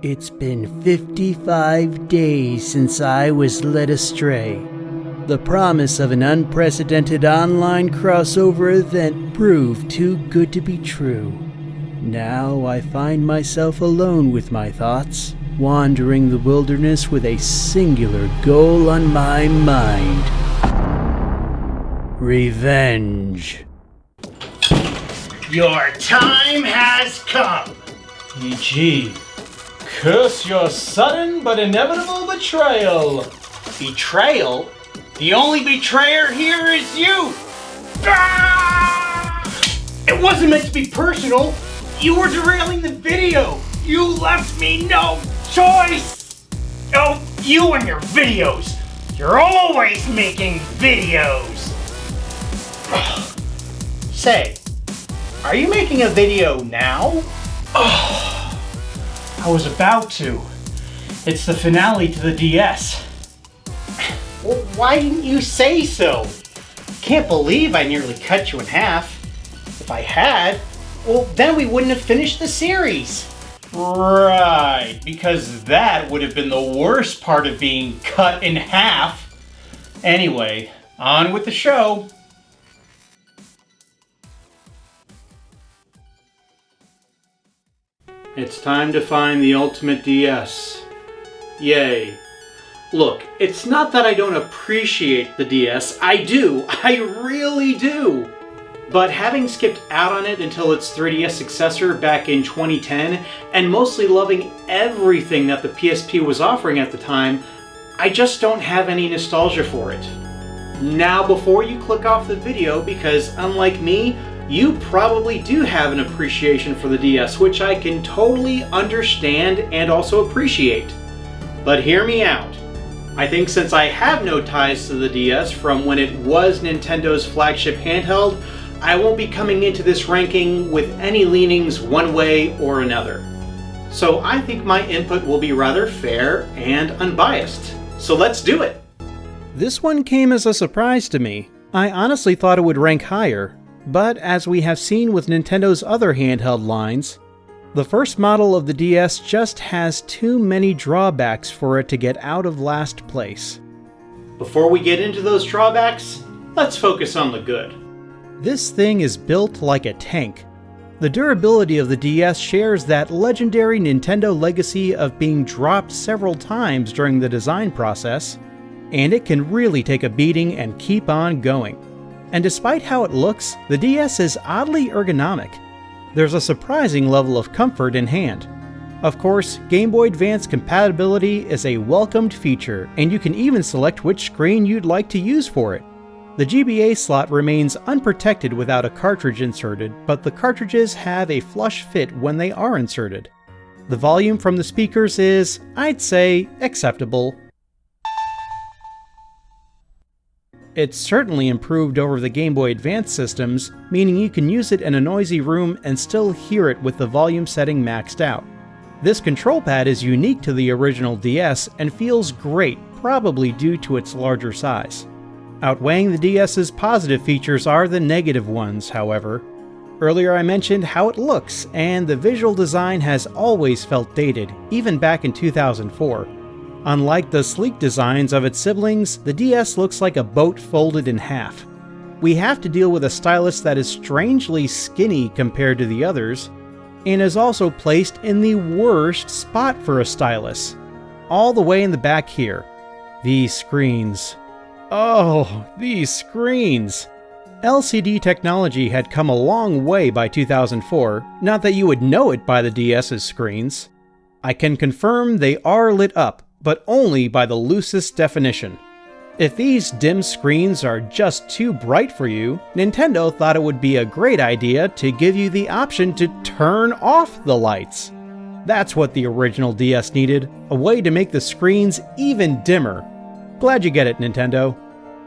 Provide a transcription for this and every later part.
It's been 55 days since I was led astray. The promise of an unprecedented online crossover event proved too good to be true. Now I find myself alone with my thoughts, wandering the wilderness with a singular goal on my mind. Revenge. Your time has come! E.g., curse your sudden but inevitable betrayal. Betrayal? The only betrayer here is you! Ah! It wasn't meant to be personal! You were derailing the video! You left me no choice! Oh, you and your videos! You're always making videos! Say, are you making a video now? I was about to. It's the finale to the DS. Well, why didn't you say so? Can't believe I nearly cut you in half. If I had, well, then we wouldn't have finished the series. Right, because that would have been the worst part of being cut in half. Anyway, on with the show. It's time to find the ultimate DS. Yay. Look, it's not that I don't appreciate the DS. I do. I really do. But having skipped out on it until its 3DS successor back in 2010, and mostly loving everything that the PSP was offering at the time, I just don't have any nostalgia for it. Now, before you click off the video, because unlike me, you probably do have an appreciation for the DS, which I can totally understand and also appreciate. But hear me out. I think since I have no ties to the DS from when it was Nintendo's flagship handheld, I won't be coming into this ranking with any leanings one way or another. So I think my input will be rather fair and unbiased. So let's do it! This one came as a surprise to me. I honestly thought it would rank higher. But as we have seen with Nintendo's other handheld lines, the first model of the DS just has too many drawbacks for it to get out of last place. Before we get into those drawbacks, let's focus on the good. This thing is built like a tank. The durability of the DS shares that legendary Nintendo legacy of being dropped several times during the design process, and it can really take a beating and keep on going. And despite how it looks, the DS is oddly ergonomic. There's a surprising level of comfort in hand. Of course, Game Boy Advance compatibility is a welcomed feature, and you can even select which screen you'd like to use for it. The GBA slot remains unprotected without a cartridge inserted, but the cartridges have a flush fit when they are inserted. The volume from the speakers is, I'd say, acceptable. It's certainly improved over the Game Boy Advance systems, meaning you can use it in a noisy room and still hear it with the volume setting maxed out. This control pad is unique to the original DS and feels great, probably due to its larger size. Outweighing the DS's positive features are the negative ones, however. Earlier I mentioned how it looks, and the visual design has always felt dated, even back in 2004. Unlike the sleek designs of its siblings, the DS looks like a boat folded in half. We have to deal with a stylus that is strangely skinny compared to the others, and is also placed in the worst spot for a stylus. All the way in the back here. These screens. Oh, these screens! LCD technology had come a long way by 2004, not that you would know it by the DS's screens. I can confirm they are lit up, but only by the loosest definition. If these dim screens are just too bright for you, Nintendo thought it would be a great idea to give you the option to turn off the lights. That's what the original DS needed, a way to make the screens even dimmer. Glad you get it, Nintendo.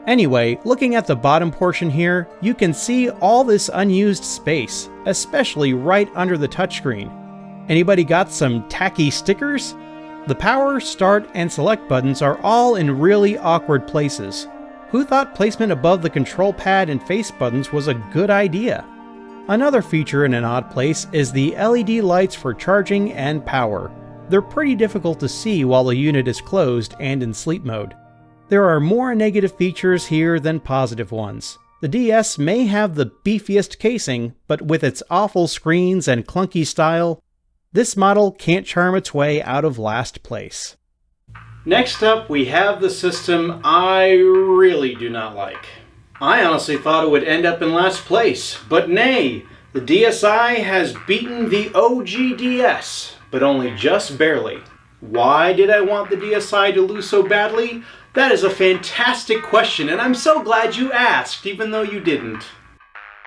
Anyway, looking at the bottom portion here, you can see all this unused space, especially right under the touchscreen. Anybody got some tacky stickers? The power, start, and select buttons are all in really awkward places. Who thought placement above the control pad and face buttons was a good idea? Another feature in an odd place is the LED lights for charging and power. they're pretty difficult to see while the unit is closed and in sleep mode. There are more negative features here than positive ones. The DS may have the beefiest casing, but with its awful screens and clunky style, this model can't charm its way out of last place. Next up, we have the system I really do not like. I honestly thought it would end up in last place, but nay, the DSi has beaten the OG DS, but only just barely. Why did I want the DSi to lose so badly? That is a fantastic question, and I'm so glad you asked, even though you didn't.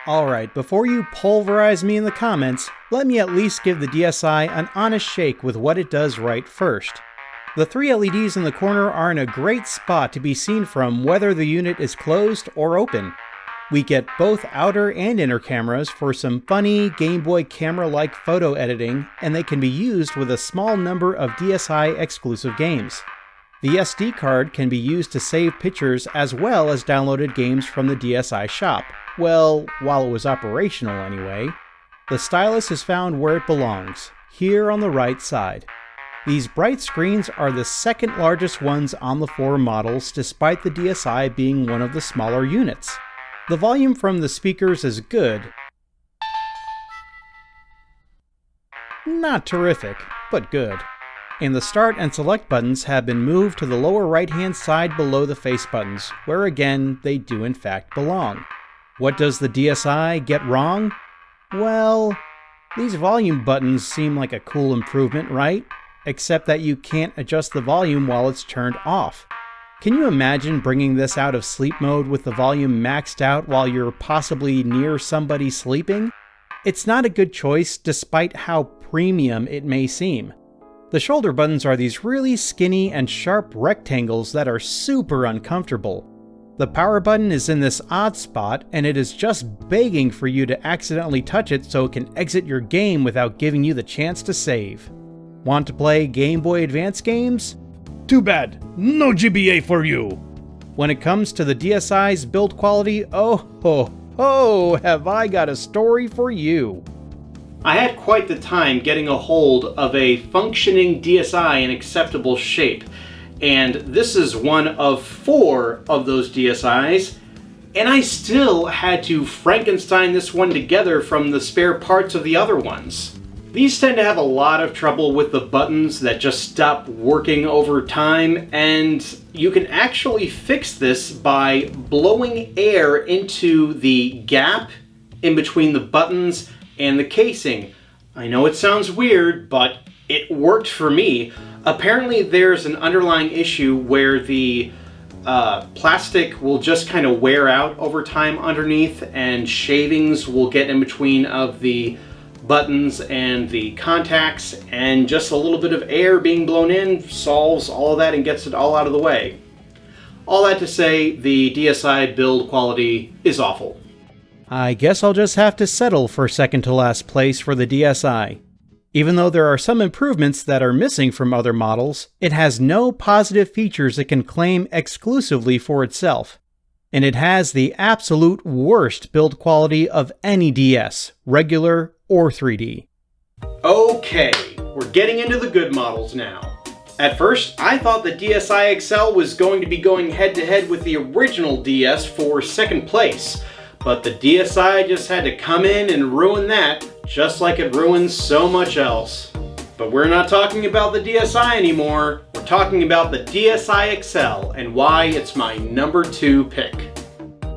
Alright, before you pulverize me in the comments, let me at least give the DSi an honest shake with what it does right first. The 3 LEDs in the corner are in a great spot to be seen from whether the unit is closed or open. We get both outer and inner cameras for some funny Game Boy camera-like photo editing, and they can be used with a small number of DSi exclusive games. The SD card can be used to save pictures as well as downloaded games from the DSi Shop. Well, while it was operational anyway. The stylus is found where it belongs, here on the right side. These bright screens are the second largest ones on the 4 models, despite the DSi being one of the smaller units. The volume from the speakers is good. Not terrific, but good. And the start and select buttons have been moved to the lower right-hand side below the face buttons, where again, they do in fact belong. What does the DSi get wrong? Well, these volume buttons seem like a cool improvement, right? Except that you can't adjust the volume while it's turned off. Can you imagine bringing this out of sleep mode with the volume maxed out while you're possibly near somebody sleeping? It's not a good choice despite how premium it may seem. The shoulder buttons are these really skinny and sharp rectangles that are super uncomfortable. The power button is in this odd spot, and it is just begging for you to accidentally touch it so it can exit your game without giving you the chance to save. Want to play Game Boy Advance games? Too bad, no GBA for you! When it comes to the DSi's build quality, oh ho ho, have I got a story for you! I had quite the time getting a hold of a functioning DSi in acceptable shape, and this is one of 4 of those DSi's, and I still had to Frankenstein this one together from the spare parts of the other ones. These tend to have a lot of trouble with the buttons that just stop working over time, and you can actually fix this by blowing air into the gap in between the buttons and the casing. I know it sounds weird, but it worked for me. Apparently there's an underlying issue where the plastic will just kind of wear out over time underneath, and shavings will get in between of the buttons and the contacts, and just a little bit of air being blown in solves all of that and gets it all out of the way. All that to say, the DSi build quality is awful. I guess I'll just have to settle for second to last place for the DSi. Even though there are some improvements that are missing from other models, it has no positive features it can claim exclusively for itself. And it has the absolute worst build quality of any DS, regular or 3D. Okay, we're getting into the good models now. At first, I thought the DSi XL was going to be going head-to-head with the original DS for second place, but the DSi just had to come in and ruin that, just like it ruins so much else. But we're not talking about the DSi anymore, we're talking about the DSi XL and why it's my number 2 pick.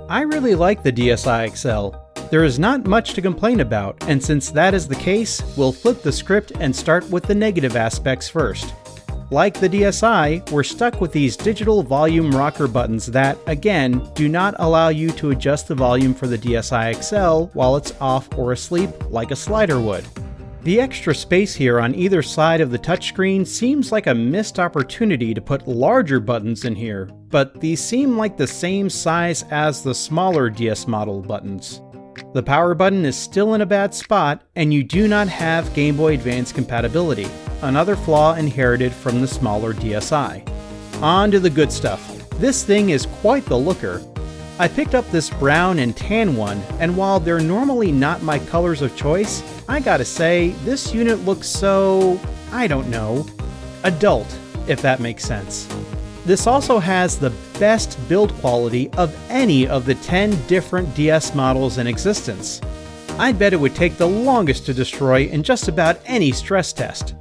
I really like the DSi XL. There is not much to complain about, and since that is the case, we'll flip the script and start with the negative aspects first. Like the DSi, we're stuck with these digital volume rocker buttons that, again, do not allow you to adjust the volume for the DSi XL while it's off or asleep like a slider would. The extra space here on either side of the touchscreen seems like a missed opportunity to put larger buttons in here, but these seem like the same size as the smaller DS model buttons. The power button is still in a bad spot, and you do not have Game Boy Advance compatibility, another flaw inherited from the smaller DSi. On to the good stuff. This thing is quite the looker. I picked up this brown and tan one, and while they're normally not my colors of choice, I gotta say, this unit looks so, I don't know, adult, if that makes sense. This also has the best build quality of any of the 10 different DS models in existence. I'd bet it would take the longest to destroy in just about any stress test.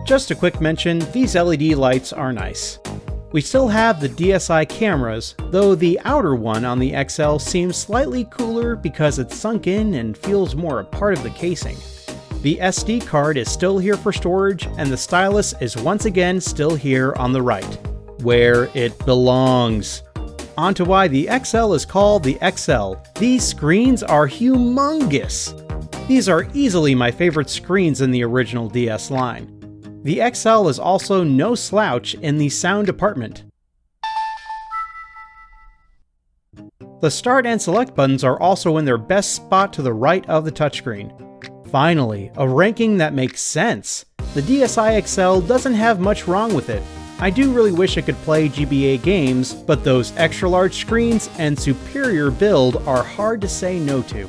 Just a quick mention, these LED lights are nice. We still have the DSi cameras, though the outer one on the XL seems slightly cooler because it's sunk in and feels more a part of the casing. The SD card is still here for storage, and the stylus is once again still here on the right, where it belongs. On to why the XL is called the XL. These screens are humongous. These are easily my favorite screens in the original DS line. The XL is also no slouch in the sound department. The start and select buttons are also in their best spot to the right of the touchscreen. Finally, a ranking that makes sense. The DSi XL doesn't have much wrong with it. I do really wish it could play GBA games, but those extra large screens and superior build are hard to say no to.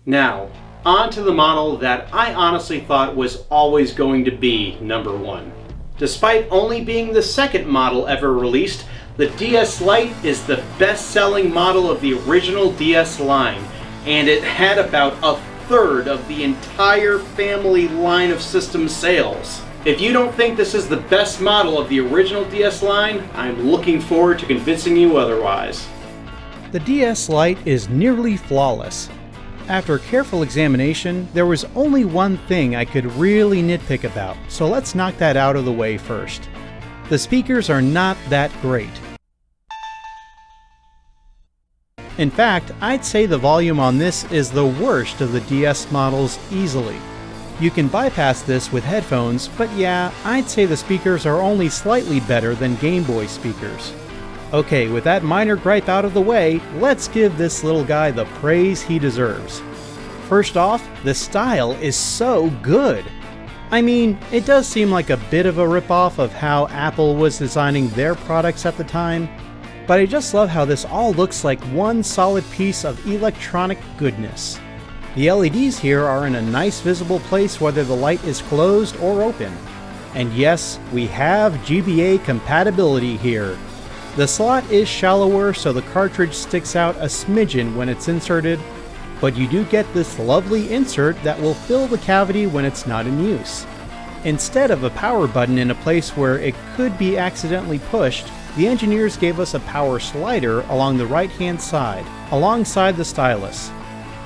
Now, on to the model that I honestly thought was always going to be number one. Despite only being the second model ever released, the DS Lite is the best-selling model of the original DS line, and it had about a third of the entire family line of system sales. If you don't think this is the best model of the original DS line, I'm looking forward to convincing you otherwise. The DS Lite is nearly flawless. After careful examination, there was only one thing I could really nitpick about, so let's knock that out of the way first. The speakers are not that great. In fact, I'd say the volume on this is the worst of the DS models easily. You can bypass this with headphones, but yeah, I'd say the speakers are only slightly better than Game Boy speakers. Okay, with that minor gripe out of the way, let's give this little guy the praise he deserves. First off, the style is so good. I mean, it does seem like a bit of a ripoff of how Apple was designing their products at the time, but I just love how this all looks like one solid piece of electronic goodness. The LEDs here are in a nice visible place whether the light is closed or open. And yes, we have GBA compatibility here. The slot is shallower so the cartridge sticks out a smidgen when it's inserted, but you do get this lovely insert that will fill the cavity when it's not in use. Instead of a power button in a place where it could be accidentally pushed, the engineers gave us a power slider along the right-hand side, alongside the stylus.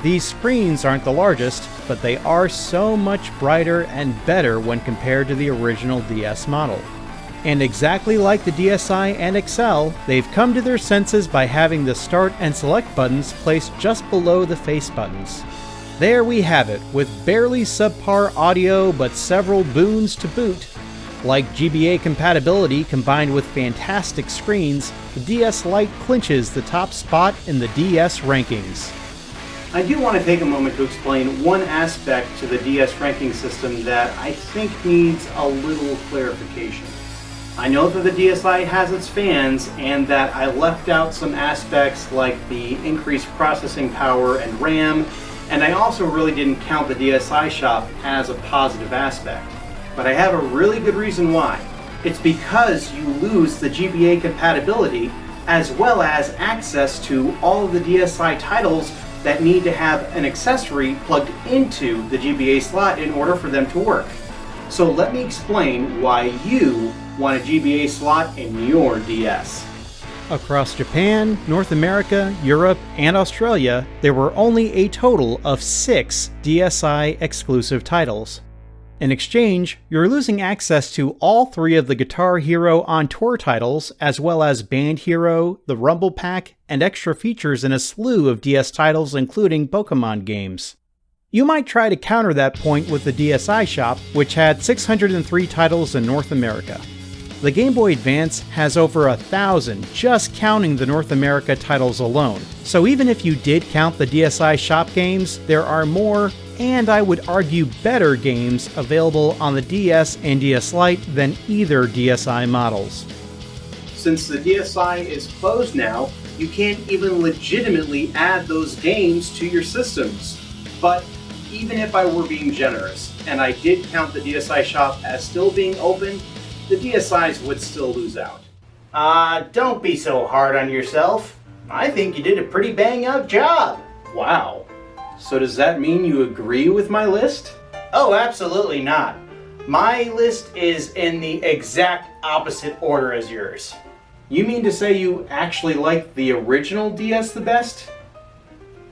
These screens aren't the largest, but they are so much brighter and better when compared to the original DS model. And exactly like the DSi and XL, they've come to their senses by having the start and select buttons placed just below the face buttons. There we have it, with barely subpar audio but several boons to boot. Like GBA compatibility combined with fantastic screens, the DS Lite clinches the top spot in the DS rankings. I do want to take a moment to explain one aspect to the DS ranking system that I think needs a little clarification. I know that the DSi has its fans and that I left out some aspects like the increased processing power and RAM, and I also really didn't count the DSi Shop as a positive aspect. But I have a really good reason why. It's because you lose the GBA compatibility as well as access to all of the DSi titles that need to have an accessory plugged into the GBA slot in order for them to work. So let me explain why you want a GBA slot in your DS. Across Japan, North America, Europe, and Australia, there were only a total of 6 DSi exclusive titles. In exchange, you're losing access to all 3 of the Guitar Hero On Tour titles, as well as Band Hero, the Rumble Pack, and extra features in a slew of DS titles including Pokemon games. You might try to counter that point with the DSi Shop, which had 603 titles in North America. The Game Boy Advance has over 1,000 just counting the North America titles alone, so even if you did count the DSi Shop games, there are more, and I would argue better games available on the DS and DS Lite than either DSi models. Since the DSi is closed now, you can't even legitimately add those games to your systems. But even if I were being generous, and I did count the DSi Shop as still being open, the DSi's would still lose out. Don't be so hard on yourself. I think you did a pretty bang-up job. Wow. So does that mean you agree with my list? Oh, absolutely not. My list is in the exact opposite order as yours. You mean to say you actually like the original DS the best?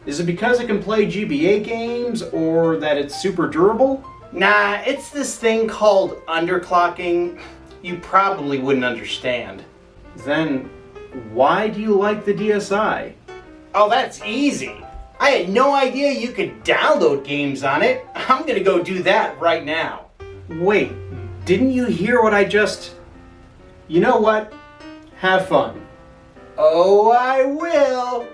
Is it because it can play GBA games or that it's super durable? Nah, it's this thing called underclocking. You probably wouldn't understand. Then why do you like the DSi? Oh, that's easy. I had no idea you could download games on it. I'm gonna go do that right now. Wait, didn't you hear what I just... You know what? Have fun. Oh, I will.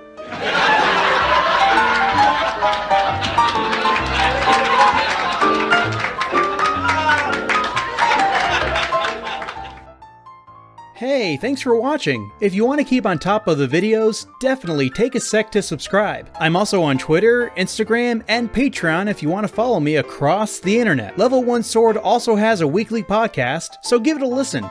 Hey, thanks for watching! If you want to keep on top of the videos, definitely take a sec to subscribe. I'm also on Twitter, Instagram, and Patreon if you want to follow me across the internet. Level 1 Sword also has a weekly podcast, so give it a listen.